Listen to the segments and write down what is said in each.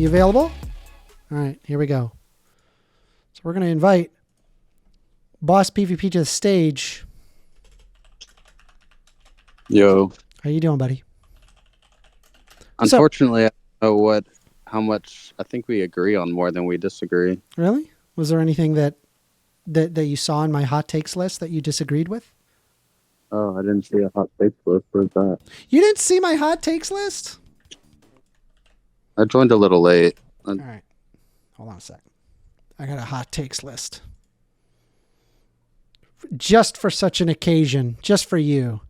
You available? All right, here we go. So we're going to invite Boss PvP to the stage. Yo. How you doing, buddy? Unfortunately, I don't know how much. I think we agree on more than we disagree. Really? Was there anything that you saw in my hot takes list that you disagreed with? Oh, I didn't see a hot takes list. Where's that? You didn't see my hot takes list? I joined a little late. All right. Hold on a second. I got a hot takes list. Just for such an occasion. Just for you.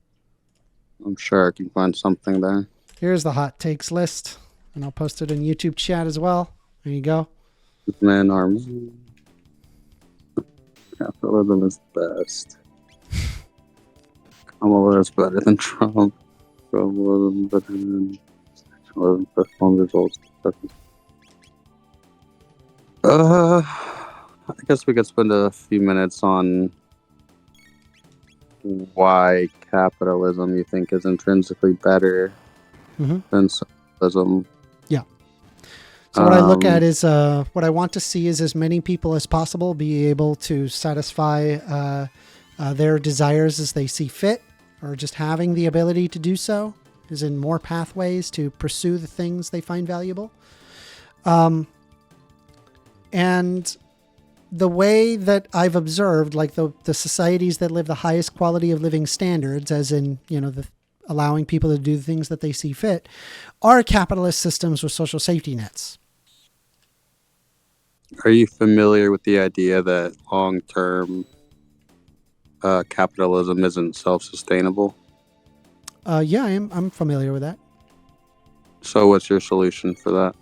I'm sure I can find something there. Here's the hot takes list. And I'll post it in YouTube chat as well. There you go. Man army. Capitalism is best. Kamala is better than Trump. Socialism better than socialism. Perform results. I guess we could spend a few minutes on why capitalism you think is intrinsically better than socialism. Yeah. So what I look at is what I want to see is as many people as possible be able to satisfy their desires as they see fit, or just having the ability to do so, is in more pathways to pursue the things they find valuable. And the way that I've observed, like the societies that live the highest quality of living standards, as in, allowing people to do the things that they see fit, are capitalist systems with social safety nets. Are you familiar with the idea that long-term capitalism isn't self-sustainable? Yeah, I'm familiar with that. So what's your solution for that?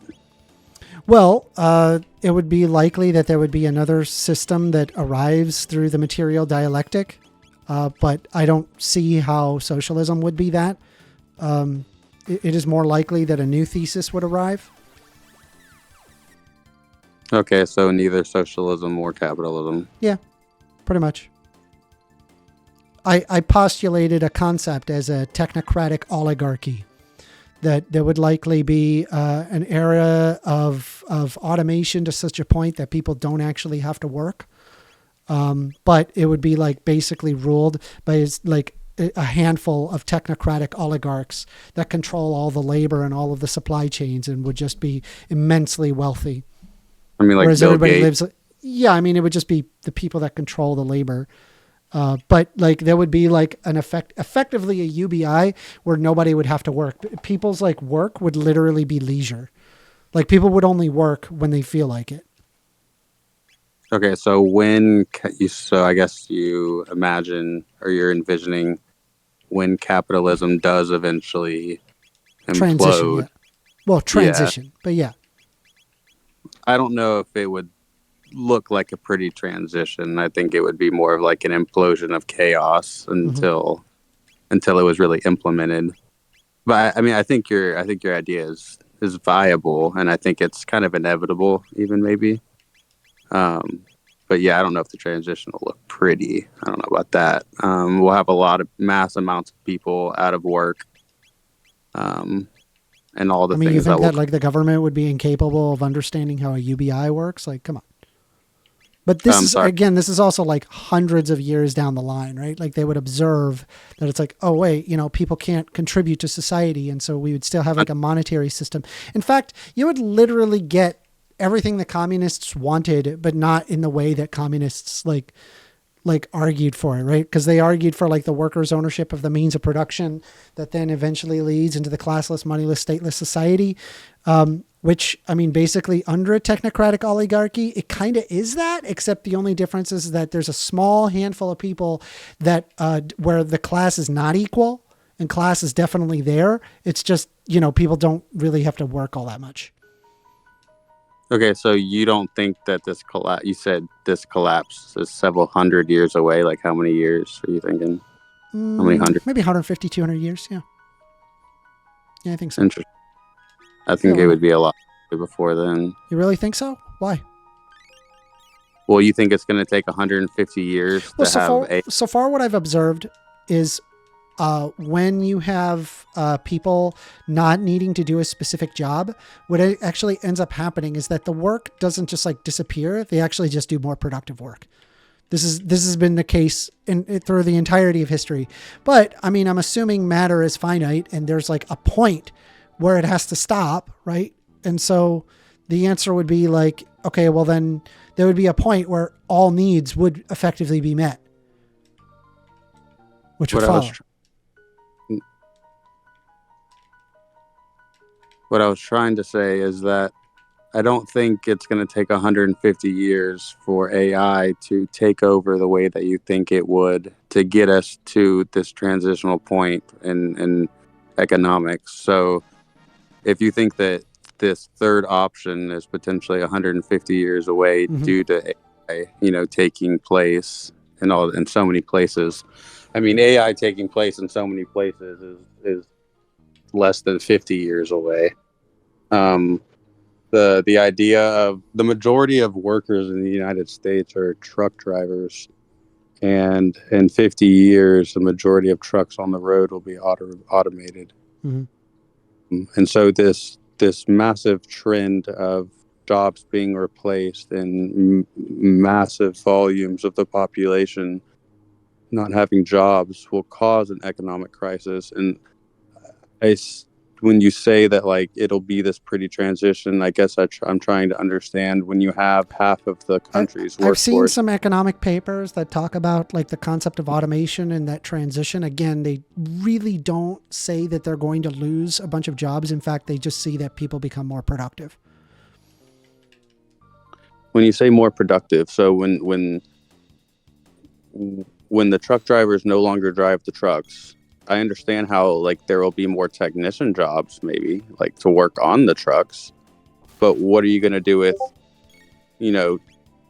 Well, it would be likely that there would be another system that arrives through the material dialectic, but I don't see how socialism would be that. It is more likely that a new thesis would arrive. Okay, so neither socialism or capitalism. Yeah, pretty much. I postulated a concept as a technocratic oligarchy, that there would likely be an era of automation to such a point that people don't actually have to work. But it would be like basically ruled by like a handful of technocratic oligarchs that control all the labor and all of the supply chains and would just be immensely wealthy. I mean, like whereas Bill everybody Gates. lives. Yeah, I mean, it would just be the people that control the labor. But like there would be like an effectively a UBI where nobody would have to work. People's like work would literally be leisure. Like people would only work when they feel like it. Okay, so I guess you imagine, or you're envisioning, when capitalism does eventually implode. Transition, yeah. Well, transition, but yeah. I don't know if it would look like a pretty transition. I think it would be more of like an implosion of chaos until it was really implemented. But I mean, I think your idea is viable, and I think it's kind of inevitable, even maybe. But yeah, I don't know if the transition will look pretty. I don't know about that. We'll have a lot of mass amounts of people out of work, and all the things. You think that like the government would be incapable of understanding how a UBI works? Like, come on. But this is also like hundreds of years down the line, right? Like they would observe that it's like, oh wait, people can't contribute to society. And so we would still have like a monetary system. In fact, you would literally get everything the communists wanted, but not in the way that communists like argued for it, right? Because they argued for like the workers' ownership of the means of production that then eventually leads into the classless, moneyless, stateless society. Which, I mean, basically under a technocratic oligarchy, it kind of is that, except the only difference is that there's a small handful of people that where the class is not equal and class is definitely there. It's just, people don't really have to work all that much. Okay, so you don't think that you said this collapse is several hundred years away. Like how many years are you thinking? How many hundred? Maybe 150, 200 years, yeah. Yeah, I think so. Interesting. I think it would be a lot before then. You really think so? Why? Well, you think it's going to take 150 years so far what I've observed is when you have people not needing to do a specific job, what actually ends up happening is that the work doesn't just like disappear. They actually just do more productive work. This has been the case through the entirety of history. But I mean, I'm assuming matter is finite and there's like a point where it has to stop, right? And so the answer would be like, okay, well then there would be a point where all needs would effectively be met, which would follow. What I was trying to say is that I don't think it's going to take 150 years for AI to take over the way that you think it would to get us to this transitional point in economics. So if you think that this third option is potentially 150 years away due to AI, taking place in so many places. I mean, AI taking place in so many places is less than 50 years away. The idea of the majority of workers in the United States are truck drivers, and in 50 years, the majority of trucks on the road will be automated. Mm-hmm. And so this massive trend of jobs being replaced and massive volumes of the population not having jobs will cause an economic crisis. And when you say that like it'll be this pretty transition, I guess I'm trying to understand when you have half of the country's workforce. I've seen some economic papers that talk about like the concept of automation and that transition. Again, they really don't say that they're going to lose a bunch of jobs. In fact, they just see that people become more productive. When you say more productive, so when the truck drivers no longer drive the trucks, I understand how like there will be more technician jobs, maybe like to work on the trucks. But what are you going to do with,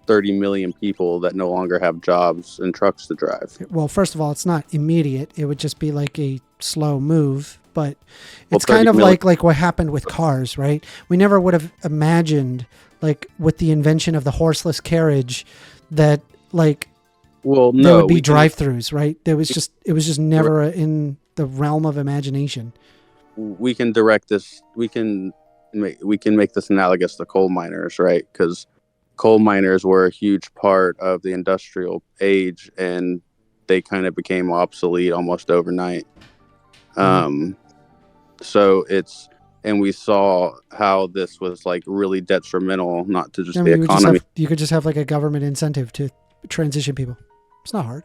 30 million people that no longer have jobs and trucks to drive? Well, first of all, it's not immediate. It would just be like a slow move. But it's kind of like what happened with cars, right? We never would have imagined, like with the invention of the horseless carriage, that like there would be drive-throughs, right? It was just never in the realm of imagination. We can direct this. We can make this analogous to coal miners, right? Because coal miners were a huge part of the industrial age, and they kind of became obsolete almost overnight. So and we saw how this was like really detrimental, not to just the economy. You could just have like a government incentive to transition people. It's not hard.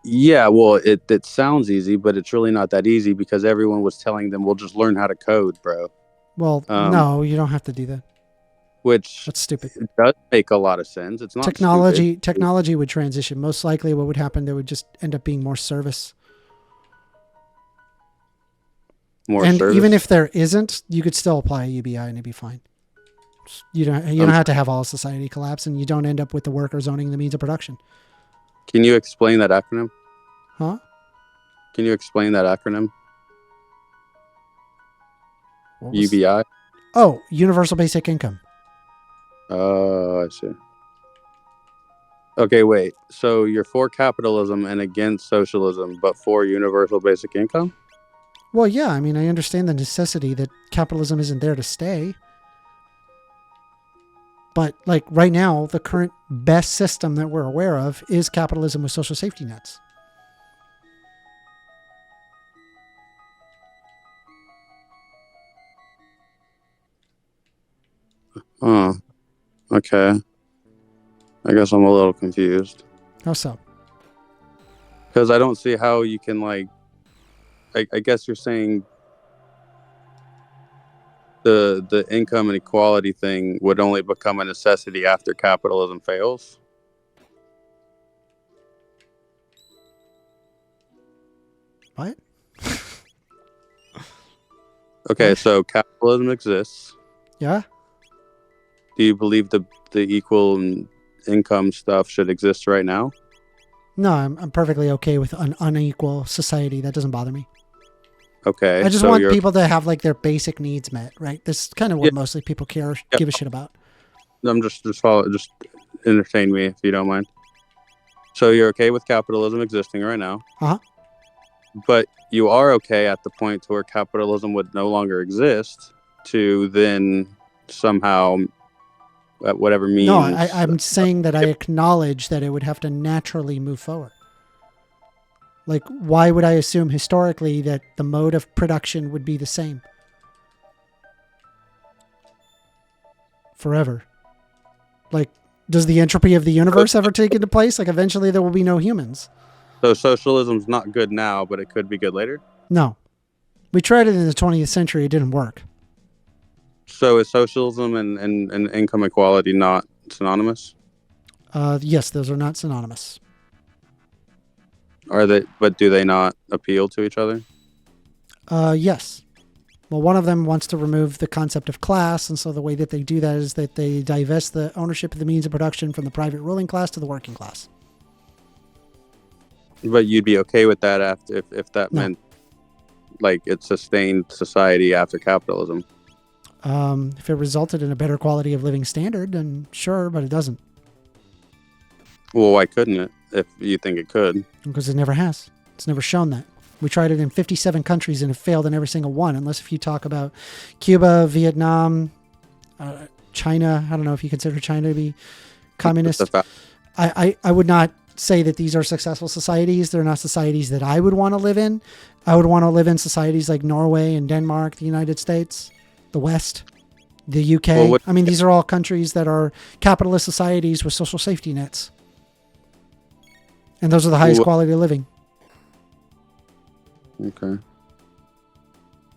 Yeah, well, it sounds easy, but it's really not that easy because everyone was telling them, "Well, just learn how to code, bro." Well, no, you don't have to do that. That's stupid. It does make a lot of sense. It's not technology. stupid. Technology would transition. Most likely, what would happen? There would just end up being more service. Even if there isn't, you could still apply a UBI and it'd be fine. You don't have to have all society collapse, and you don't end up with the workers owning the means of production. Can you explain that acronym? Huh? Can you explain that acronym? UBI? Oh, Universal Basic Income. Oh, I see. Okay, wait. So you're for capitalism and against socialism, but for universal basic income? Well, yeah. I mean, I understand the necessity that capitalism isn't there to stay. But like right now, the current best system that we're aware of is capitalism with social safety nets. Oh, okay. I guess I'm a little confused. How so? Because I don't see how you can like, I guess you're saying the income inequality thing would only become a necessity after capitalism fails. What? Okay, so capitalism exists. Yeah. Do you believe the equal income stuff should exist right now? No, I'm perfectly okay with an unequal society. That doesn't bother me. Okay. I just want people to have like their basic needs met, right? This is kind of what mostly people give a shit about. I'm just entertain me if you don't mind. So you're okay with capitalism existing right now? Uh-huh. But you are okay at the point to where capitalism would no longer exist to then somehow, at whatever means. No, I'm saying that I acknowledge that it would have to naturally move forward. Like, why would I assume historically that the mode of production would be the same forever? Like, does the entropy of the universe ever take into place? Like, eventually there will be no humans. So socialism's not good now, but it could be good later? No. We tried it in the 20th century. It didn't work. So is socialism and income equality not synonymous? Yes, those are not synonymous. Are they? But do they not appeal to each other? Yes. Well, one of them wants to remove the concept of class, and so the way that they do that is that they divest the ownership of the means of production from the private ruling class to the working class. But you'd be okay with that if that meant like it sustained society after capitalism? If it resulted in a better quality of living standard, then sure, but it doesn't. Well, why couldn't it if you think it could? Because it never has. It's never shown that. We tried it in 57 countries and it failed in every single one, unless if you talk about Cuba, Vietnam, China. I don't know if you consider China to be communist. I would not say that these are successful societies. They're not societies that I would want to live in. I would want to live in societies like Norway and Denmark, the United States, the West, the UK. Well, I mean, these are all countries that are capitalist societies with social safety nets. And those are the highest quality of living. Okay.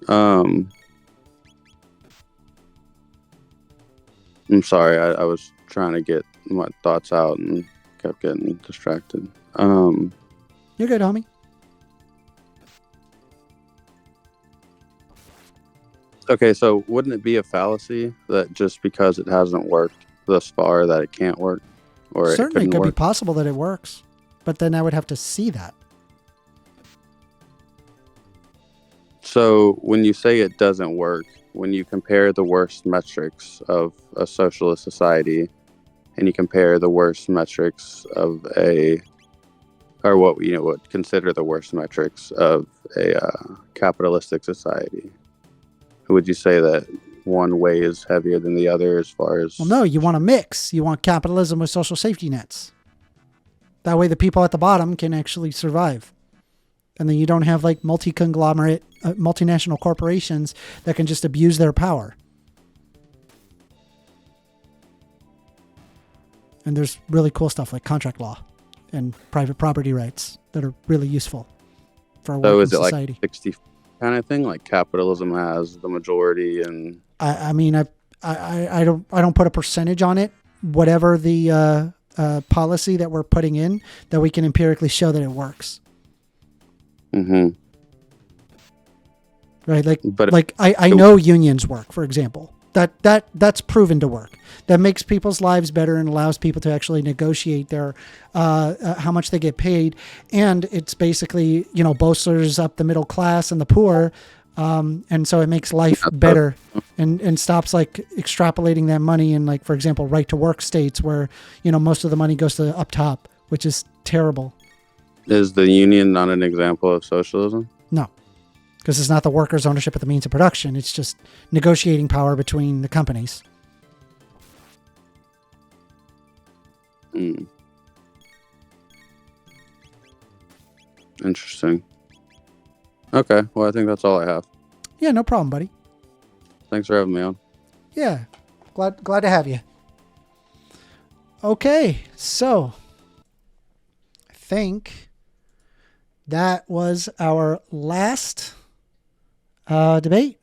I'm sorry. I was trying to get my thoughts out and kept getting distracted. You're good, homie. Okay, so wouldn't it be a fallacy that just because it hasn't worked thus far that it can't work? Or certainly it could work? Be possible that it works, but then I would have to see that. So when you say it doesn't work, when you compare the worst metrics of a socialist society and you compare the worst metrics of what consider the worst metrics of a capitalistic society, would you say that one way is heavier than the other as far as... Well, no, you want a mix. You want capitalism with social safety nets. That way the people at the bottom can actually survive. And then you don't have like multi-conglomerate, multinational corporations that can just abuse their power. And there's really cool stuff like contract law and private property rights that are really useful for a working society. Like 60 kind of thing, like capitalism has the majority? And I mean, I don't put a percentage on it. Whatever the policy that we're putting in, that we can empirically show that it works. Mm-hmm. Right, I know unions work, for example. That's proven to work. That makes people's lives better and allows people to actually negotiate their how much they get paid, and it's basically bolsters up the middle class and the poor, and so it makes life better and stops like extrapolating that money in, like, for example, right to work states where most of the money goes to up top, which is terrible. Is the union not an example of socialism? No. Because it's not the workers' ownership of the means of production. It's just negotiating power between the companies. Interesting. Okay, well, I think that's all I have. Yeah, no problem, buddy. Thanks for having me on. Yeah, glad to have you. Okay, so I think that was our last debate.